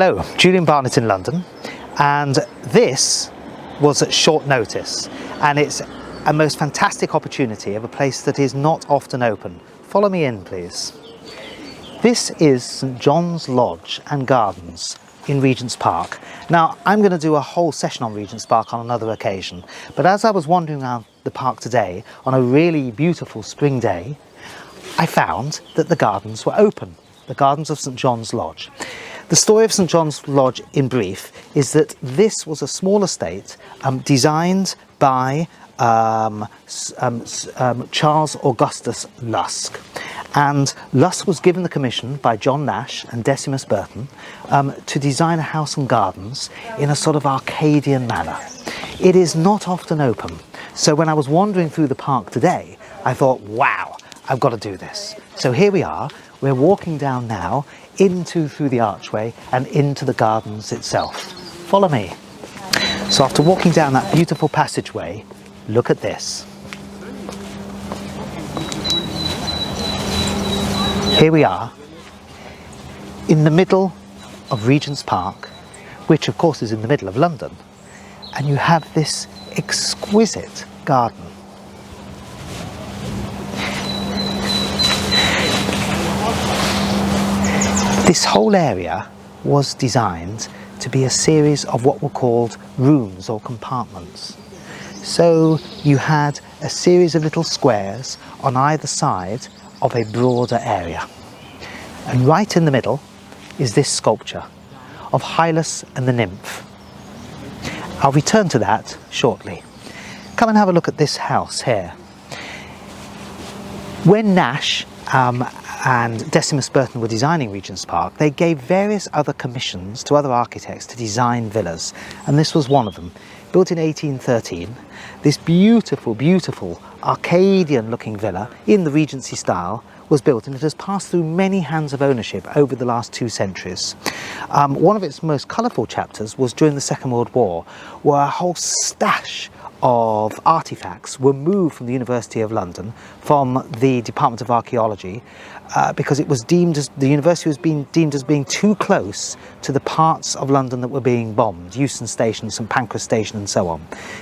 Hello, Julian Barnett in London, and this was at short notice, and it's a most fantastic opportunity of a place that is not often open. Follow me in, please. This is St John's Lodge and Gardens in Regent's Park. Now, I'm going to do a whole session on Regent's Park on another occasion, but as I was wandering around the park today on a really beautiful spring day, I found that the gardens were open, the gardens of St John's Lodge. The story of St John's Lodge, in brief, is that this was a small estate designed by Charles Augustus Lusk. And Lusk was given the commission by John Nash and Decimus Burton to design a house and gardens in a sort of arcadian manner. It is not often open, so when I was wandering through the park today, I thought, wow, I've got to do this. So here we are, we're walking down now through the archway and into the gardens itself. Follow me. So after walking down that beautiful passageway, look at this. Here we are in the middle of Regent's Park, which of course is in the middle of London, and you have this exquisite garden. This whole area was designed to be a series of what were called rooms or compartments. So you had a series of little squares on either side of a broader area. And right in the middle is this sculpture of Hylas and the nymph. I'll return to that shortly. Come and have a look at this house here. When Nash and Decimus Burton were designing Regent's Park, they gave various other commissions to other architects to design villas, and this was one of them. Built in 1813, this beautiful, beautiful arcadian looking villa in the Regency style was built, and it has passed through many hands of ownership over the last 2 centuries. One of its most colourful chapters was during the Second World War, where a whole stash of artifacts were moved from the University of London, from the Department of Archaeology, because it was deemed as, the university was being deemed as being too close to the parts of London that were being bombed, Euston Station, St Pancras Station and so on.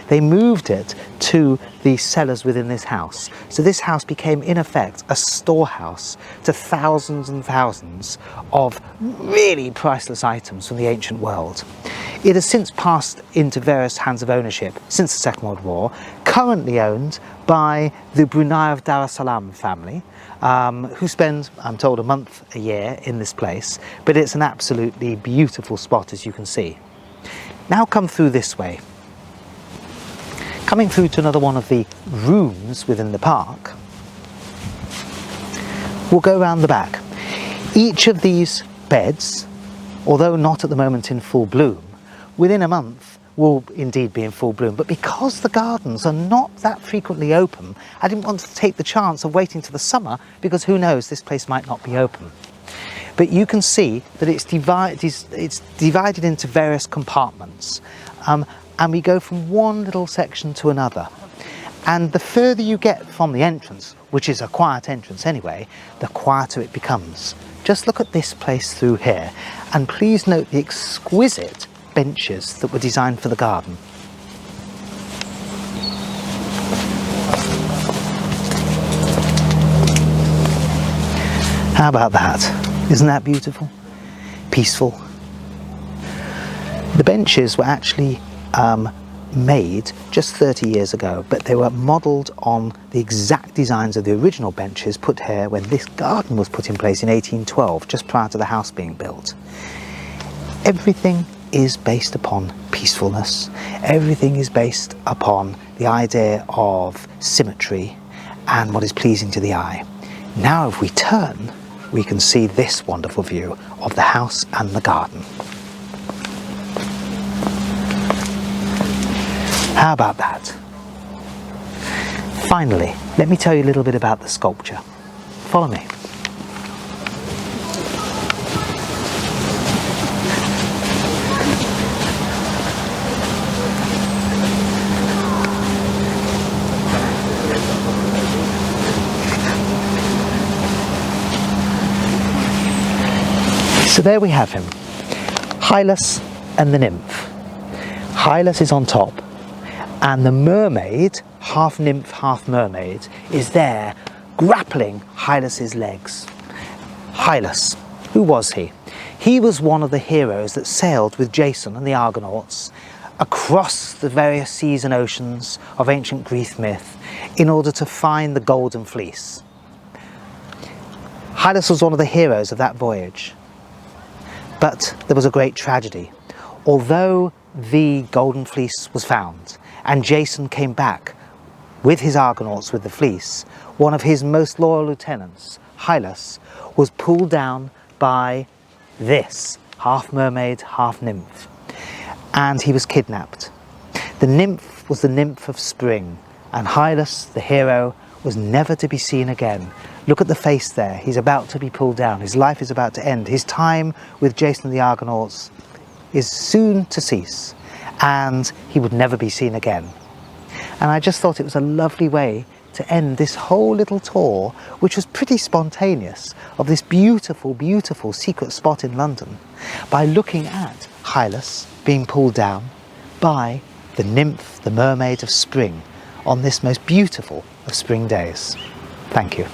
They moved it to the cellars within this house. So this house became in effect a storehouse to thousands and thousands of really priceless items from the ancient world. It has since passed into various hands of ownership since the Second World War, currently owned by the Brunei of Dar es Salaam family, who spend, I'm told, a month a year in this place, but it's an absolutely beautiful spot, as you can see. Now come through this way. Coming through to another one of the rooms within the park, we'll go round the back. Each of these beds, although not at the moment in full bloom, within a month will indeed be in full bloom, but because the gardens are not that frequently open, I didn't want to take the chance of waiting till the summer, because who knows, this place might not be open. But you can see that it's divided into various compartments, and we go from one little section to another. And the further you get from the entrance, which is a quiet entrance anyway, the quieter it becomes. Just look at this place through here, and please note the exquisite benches that were designed for the garden. How about that? Isn't that beautiful? Peaceful. The benches were actually made just 30 years ago, but they were modelled on the exact designs of the original benches put here when this garden was put in place in 1812, just prior to the house being built. Everything is based upon peacefulness. Everything is based upon the idea of symmetry and what is pleasing to the eye. Now if we turn, we can see this wonderful view of the house and the garden. How about that? Finally, let me tell you a little bit about the sculpture. Follow me. So there we have him, Hylas and the nymph. Hylas is on top, and the mermaid, half nymph, half mermaid, is there grappling Hylas's legs. Hylas, who was he? He was one of the heroes that sailed with Jason and the Argonauts across the various seas and oceans of ancient Greek myth in order to find the Golden Fleece. Hylas was one of the heroes of that voyage. But there was a great tragedy. Although the Golden Fleece was found and Jason came back with his Argonauts with the fleece, one of his most loyal lieutenants, Hylas, was pulled down by this, half mermaid, half nymph, and he was kidnapped. The nymph was the nymph of spring, and Hylas, the hero, was never to be seen again. Look at the face there. He's about to be pulled down. His life is about to end. His time with Jason and the Argonauts is soon to cease, and he would never be seen again. And I just thought it was a lovely way to end this whole little tour, which was pretty spontaneous, of this beautiful, beautiful secret spot in London, by looking at Hylas being pulled down by the nymph, the mermaid of spring, on this most beautiful of spring days. Thank you.